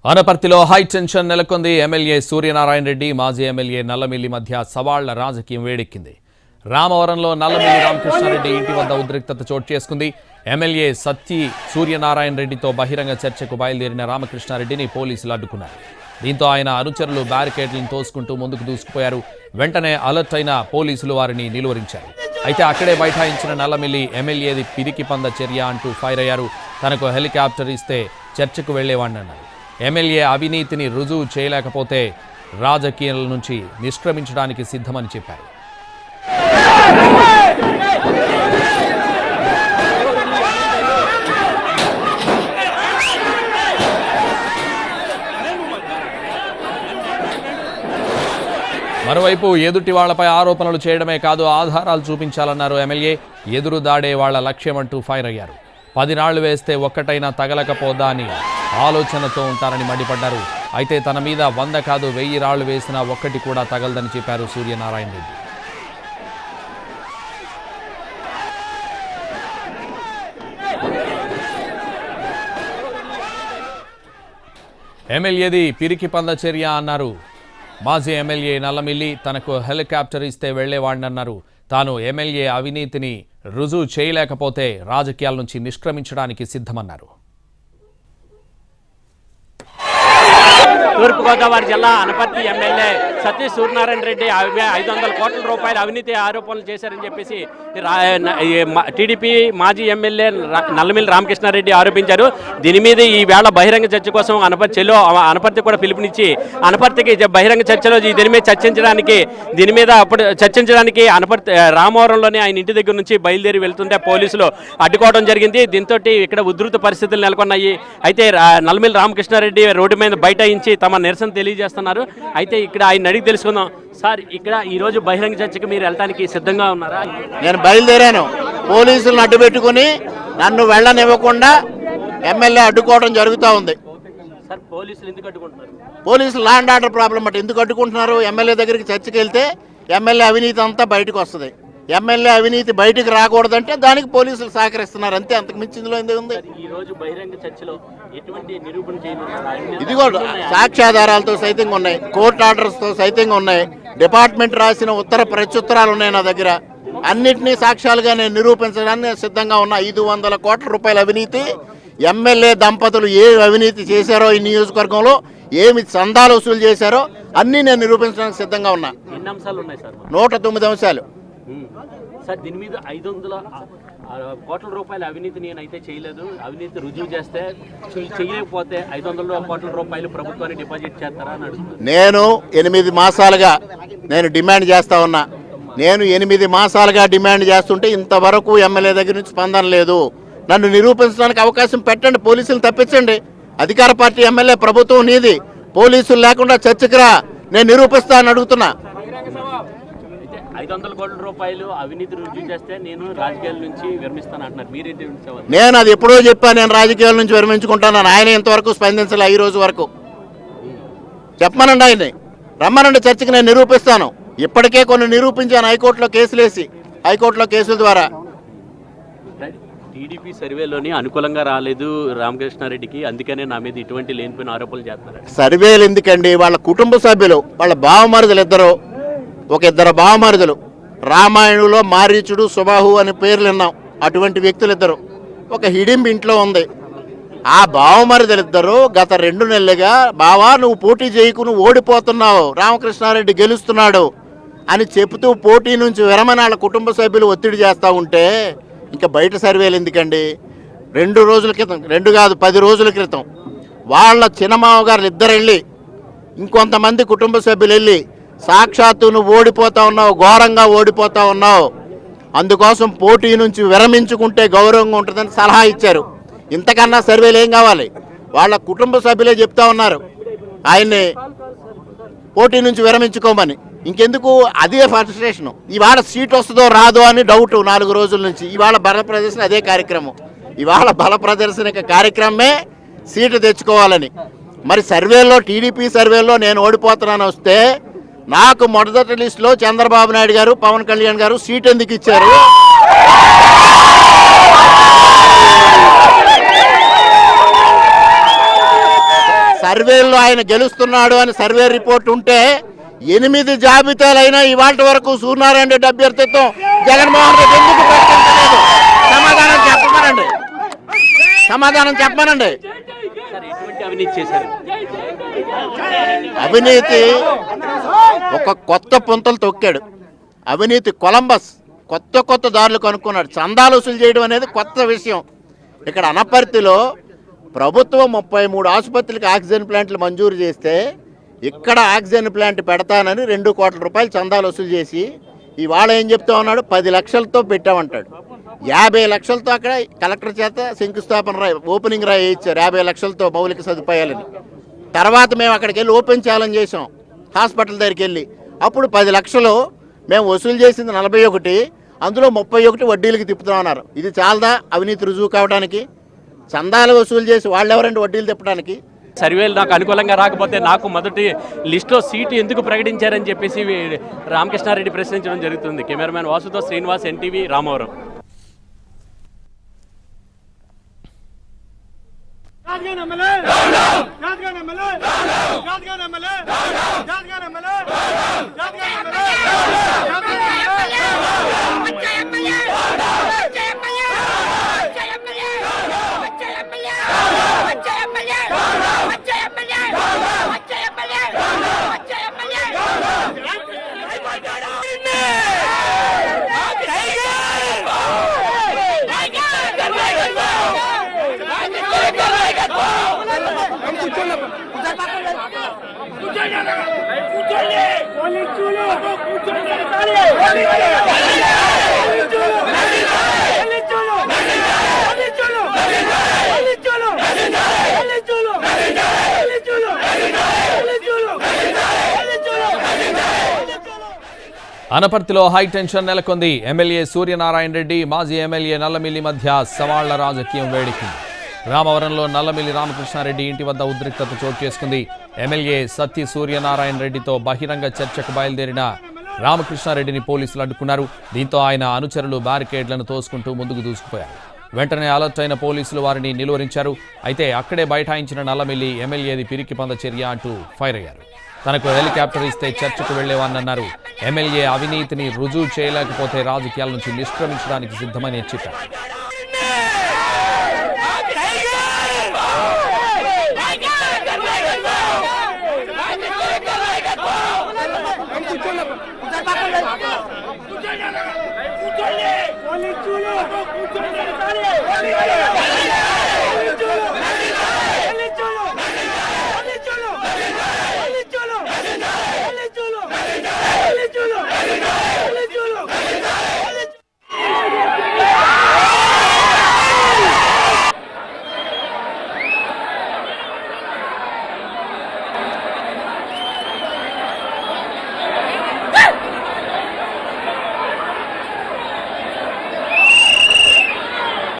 అనపర్తిలో high tension నెలకొంది. MLA Suryanarayana Reddy, మాజీ MLA Nallamilli మధ్య సవాళ్ల రాజకీయం వేడెక్కింది. రామవరంలో నల్లమిల్లి రామకృష్ణారెడ్డి ఇంటి వద్ద ఉద్రిక్తత చోటు చేసుకుంది. ఎమ్మెల్యే సత్తి సూర్యనారాయణ రెడ్డితో బహిరంగ చర్చకు బయలుదేరిన రామకృష్ణారెడ్డిని పోలీసులు అడ్డుకున్నారు. దీంతో ఆయన అనుచరులు బ్యారికేడ్లను తోసుకుంటూ ముందుకు దూసుకుపోయారు. వెంటనే అలర్ట్ అయిన పోలీసులు వారిని నిలువరించారు. అయితే అక్కడే బైఠాయించిన నల్లమిల్లి ఎమ్మెల్యేది పిరికి పంద చర్య అంటూ ఫైర్ అయ్యారు. తనకు హెలికాప్టర్ ఇస్తే చర్చకు వెళ్లేవాడినన్నారు. ఎమ్మెల్యే అవినీతిని రుజువు చేయలేకపోతే రాజకీయాల నుంచి నిష్క్రమించడానికి సిద్ధమని చెప్పారు. మరోవైపు ఎదుటి వాళ్లపై ఆరోపణలు చేయడమే కాదు, ఆధారాలు చూపించాలన్నారు ఎమ్మెల్యే. ఎదురు దాడే వాళ్ల లక్ష్యమంటూ ఫైర్ అయ్యారు. 10 రాళ్లు వేస్తే ఒక్కటైనా తగలకపోదా అని ఆలోచనతో ఉంటారని మండిపడ్డారు. అయితే తన మీద 100 కాదు 1000 రాళ్లు వేసినా ఒక్కటి కూడా తగలదని చెప్పారు సూర్యనారాయణ రెడ్డి. ఎమ్మెల్యేది పిరికి పంద చర్య అన్నారు మాజీ ఎమ్మెల్యే నల్లమిల్లి. తనకు హెలికాప్టర్ ఇస్తే వెళ్లేవాడినన్నారు. తాను ఎమ్మెల్యే అవినీతిని రుజువు చేయలేకపోతే రాజకీయాల నుంచి నిష్క్రమించడానికి సిద్ధమన్నారు. తూర్పుగోదావరి జిల్లా అనపర్తి ఎమ్మెల్యే సతీ సూర్యనారాయణ రెడ్డి 500 కోట్ల రూపాయల అవినీతి ఆరోపణలు చేశారని చెప్పేసి టీడీపీ మాజీ ఎమ్మెల్యే నల్లమిల్లి రామకృష్ణారెడ్డి ఆరోపించారు. దీని మీద ఈ వేళ బహిరంగ చర్చ కోసం అనపర్తి కూడా పిలుపునిచ్చి అనపర్తికి బహిరంగ చర్చలో దీని మీద చర్చించడానికి అనపర్తి రామవరంలోని ఆయన ఇంటి దగ్గర నుంచి బయలుదేరి వెళ్తుంటే పోలీసులు అడ్డుకోవడం జరిగింది. దీంతో ఇక్కడ ఉధృత పరిస్థితులు నెలకొన్నాయి. అయితే నల్లమిల్లి రామకృష్ణారెడ్డి రోడ్డు మీద బైఠాయించి తమ నిరసన తెలియజేస్తున్నారు. అయితే ఇక్కడ ఆయన అడిగి తెలుసుకుందాం. సార్, ఇక్కడ ఈ రోజు బహిరంగ చర్చకు మీరు వెళ్ళడానికి సిద్ధంగా ఉన్నారా? నేను బయలుదేరాను. పోలీసులను అడ్డు పెట్టుకుని నన్ను వెళ్ళనివ్వకుండా ఎమ్మెల్యే అడ్డుకోవడం జరుగుతూ ఉంది. సార్, పోలీసులు ఎందుకు అడ్డుకుంటున్నారు? పోలీసులు లా అండ్ ఆర్డర్ ప్రాబ్లం అంటే ఎందుకు అడ్డుకుంటున్నారు? ఎమ్మెల్యే దగ్గరికి చర్చకి వెళ్తే ఎమ్మెల్యే అవినీతి అంతా బయటకు వస్తుంది. ఎమ్మెల్యే అవినీతి బయటకు రాకూడదంటే దానికి పోలీసులు సహకరిస్తున్నారు, అంతే. అంతకు మించి ఇందులో ఎందుకు ఉంది? ఇదిగో సాక్ష్యాధారాలతో సైతంగా ఉన్నాయి, కోర్టు ఆర్డర్స్తో సైతంగా ఉన్నాయి, డిపార్ట్మెంట్ రాసిన ఉత్తర ప్రత్యుత్తరాలు ఉన్నాయి నా దగ్గర. అన్నిటినీ సాక్ష్యాలుగా నేను నిరూపించడానికి సిద్ధంగా ఉన్నా. 500 కోట్ల రూపాయల అవినీతి, ఎమ్మెల్యే దంపతులు ఏ అవినీతి చేశారో ఈ నియోజకవర్గంలో, ఏమి చందాలు వసూలు చేశారో అన్నీ నేను నిరూపించడానికి సిద్ధంగా ఉన్నా. 109 అంశాలు. సార్, దీని మీద 500 కోట్ల రూపాయల అవినీతి నేనైతే చేయలేదు, అవినీతి రుజువు చేస్తే చేయలేకపోతే 500 కోట్ల రూపాయలు ప్రభుత్వాన్ని డిపాజిట్ చేస్తారా అని అడుగుతున్నాను. నేను 8 మాసాలుగా నేను డిమాండ్ చేస్తా ఉన్నా. నేను 8 మాసాలుగా డిమాండ్ చేస్తుంటే ఇంతవరకు ఎమ్మెల్యే దగ్గర నుంచి స్పందన లేదు. నన్ను నిరూపించడానికి అవకాశం పెట్టండి, పోలీసులు తప్పించండి. అధికార పార్టీ ఎమ్మెల్యే, ప్రభుత్వం నీది. పోలీసులు లేకుండా చర్చకు రా, నేను నిరూపిస్తానని అడుగుతున్నా. 500 కోట్ల రూపాయలు అవినీతి రుజువు చేస్తే నేను రాజకీయాల నుంచి విరమిస్తాను అంటున్నారు. మీరేంటి? నేను అది ఎప్పుడో చెప్పాను, నేను రాజకీయాల నుంచి విరమించుకుంటాను. ఆయన ఇంతవరకు స్పందించలే. ఈ రోజు వరకు చెప్పమనండి, ఆయన్ని రమ్మనండి చర్చకి, నేను నిరూపిస్తాను. ఇప్పటికే కొన్ని నిరూపించాను హైకోర్టులో కేసులేసి, హైకోర్టులో కేసుల ద్వారా. టీడీపీ సర్వేలోని అనుకూలంగా రాలేదు రామకృష్ణారెడ్డికి, అందుకనే నా మీద ఇటువంటి లేనిపోయిన ఆరోపణలు చేస్తున్నారు. సర్వేలు ఎందుకండి? వాళ్ళ కుటుంబ సభ్యులు, వాళ్ళ బావమరుదులు ఇద్దరు, ఒక 2 బావమరుదులు, రామాయణంలో మారీచుడు సుబాహు అని పేర్లు విన్నాం. అటువంటి వ్యక్తులు ఇద్దరు. ఒక హిడింబి ఇంట్లో ఉంది. ఆ బావమరుదులిద్దరూ గత 2 నెలలుగా, బావా నువ్వు పోటీ చేయకు, నువ్వు ఓడిపోతున్నావు, రామకృష్ణారెడ్డి గెలుస్తున్నాడు అని చెబుతూ పోటీ నుంచి విరమణ వాళ్ళ కుటుంబ సభ్యులు ఒత్తిడి చేస్తూ ఉంటే ఇంకా బయట సర్వేలు ఎందుకండి? 2 రోజుల క్రితం, 2 కాదు 10 రోజుల క్రితం వాళ్ళ చిన్నమావ గారు ఇద్దరు వెళ్ళి, ఇంకొంతమంది కుటుంబ సభ్యులు వెళ్ళి, సాక్షాత్తు నువ్వు ఓడిపోతా ఉన్నావు, ఘోరంగా ఓడిపోతా ఉన్నావు, అందుకోసం పోటీ నుంచి విరమించుకుంటే గౌరవంగా ఉంటుందని సలహా ఇచ్చారు. ఇంతకన్నా సర్వేలు ఏం కావాలి? వాళ్ళ కుటుంబ సభ్యులే చెప్తా ఉన్నారు ఆయన్ని పోటీ నుంచి విరమించుకోమని. ఇంకెందుకు? అదే ఫ్రస్ట్రేషన్. ఇవాళ సీట్ వస్తుందో రాదో అని డౌట్ 4 రోజుల నుంచి. ఇవాళ బల ప్రదర్శన అదే కార్యక్రమం. ఇవాళ బల ప్రదర్శన కార్యక్రమమే సీటు తెచ్చుకోవాలని. మరి సర్వేలో, టీడీపీ సర్వేలో నేను ఓడిపోతున్నాను వస్తే నాకు మొదటి లిస్టులో చంద్రబాబు నాయుడు గారు, పవన్ కళ్యాణ్ గారు సీట్ ఎందుకు ఇచ్చారు? సర్వేల్లో ఆయన గెలుస్తున్నాడు అని సర్వే రిపోర్ట్ ఉంటే 8 జాబితాలైనా ఇవాళ వరకు సూర్యనారాయణ రెడ్డి అభ్యర్థిత్వం జగన్మోహన్ రెడ్డి ఎందుకు ప్రకటించలేదు? సమాధానం చెప్పమనండి. సార్ ఎటువంటి అవినీతి చేశారు? అవినీతి ఒక కొత్త పుంతలు తొక్కాడు. అవినీతి కొలంబస్ కొత్త దారులు కనుక్కున్నాడు. చందాలు వసూలు చేయడం అనేది కొత్త విషయం. ఇక్కడ అనపర్తిలో ప్రభుత్వం 33 ఆసుపత్రులకు ఆక్సిజన్ ప్లాంట్లు మంజూరు చేస్తే ఇక్కడ ఆక్సిజన్ ప్లాంట్ పెడతానని 2 కోట్ల రూపాయలు చందాలు వసూలు చేసి ఇవాళ ఏం చెప్తా ఉన్నాడు? 10 లక్షలతో పెట్టామంటాడు. 50 లక్షలతో అక్కడ కలెక్టర్ చేత శంకుస్థాపన ఓపెనింగ్ రాయి ఇచ్చారు. 50 లక్షలతో మౌలిక సదుపాయాలని. తర్వాత మేము అక్కడికి వెళ్ళి ఓపెన్ ఛాలెంజ్ చేసాం హాస్పిటల్ దగ్గరికి వెళ్ళి. అప్పుడు 10 లక్షలు మేము వసూలు చేసింది 41, అందులో 31 వడ్డీలకి తిప్పుతామన్నారు. ఇది చాలదా అవినీతి రుజువు కావడానికి? చందాలు వసూలు చేసి వాళ్ళెవరండి వడ్డీలు తిప్పడానికి? సర్వేలు నాకు అనుకూలంగా రాకపోతే నాకు మొదటి లిస్టులో సీటు ఎందుకు ప్రకటించారని చెప్పేసి రామకృష్ణారెడ్డి ప్రశ్నించడం జరుగుతుంది. కెమెరామ్యాన్ వాసుతో శ్రీనివాస్, ఎన్టీవీ, రామవరం. అనపర్తిలో హై టెన్షన్ నెలకొంది. ఎమ్మెల్యే సూర్యనారాయణ రెడ్డి, మాజీ ఎమ్మెల్యే నల్లమిల్లి మధ్య సవాళ్ల రాజకీయం వేడెక్కింది. రామవరంలో నల్లమిల్లి రామకృష్ణారెడ్డి ఇంటి వద్ద ఉద్రిక్తత చోటు చేసుకుంది. ఎమ్మెల్యే సత్తి సూర్యనారాయణ రెడ్డితో బహిరంగ చర్చకు బయలుదేరిన రామకృష్ణారెడ్డిని పోలీసులు అడ్డుకున్నారు. దీంతో ఆయన అనుచరులు బ్యారికేడ్లను తోసుకుంటూ ముందుకు దూసుకుపోయారు. వెంటనే అలర్ట్ అయిన పోలీసులు వారిని నిలువరించారు. అయితే అక్కడే బైఠాయించిన నల్లమిల్లి ఎమ్మెల్యేది పిరికి పంద చర్య అంటూ ఫైర్ అయ్యారు. తనకు హెలికాప్టర్ ఇస్తే చర్చకు వెళ్లేవానన్నారు. ఎమ్మెల్యే అవినీతిని రుజువు చేయలేకపోతే రాజకీయాల నుంచి నిష్క్రమించడానికి సిద్ధమని చెప్పారు. కూర్చోండి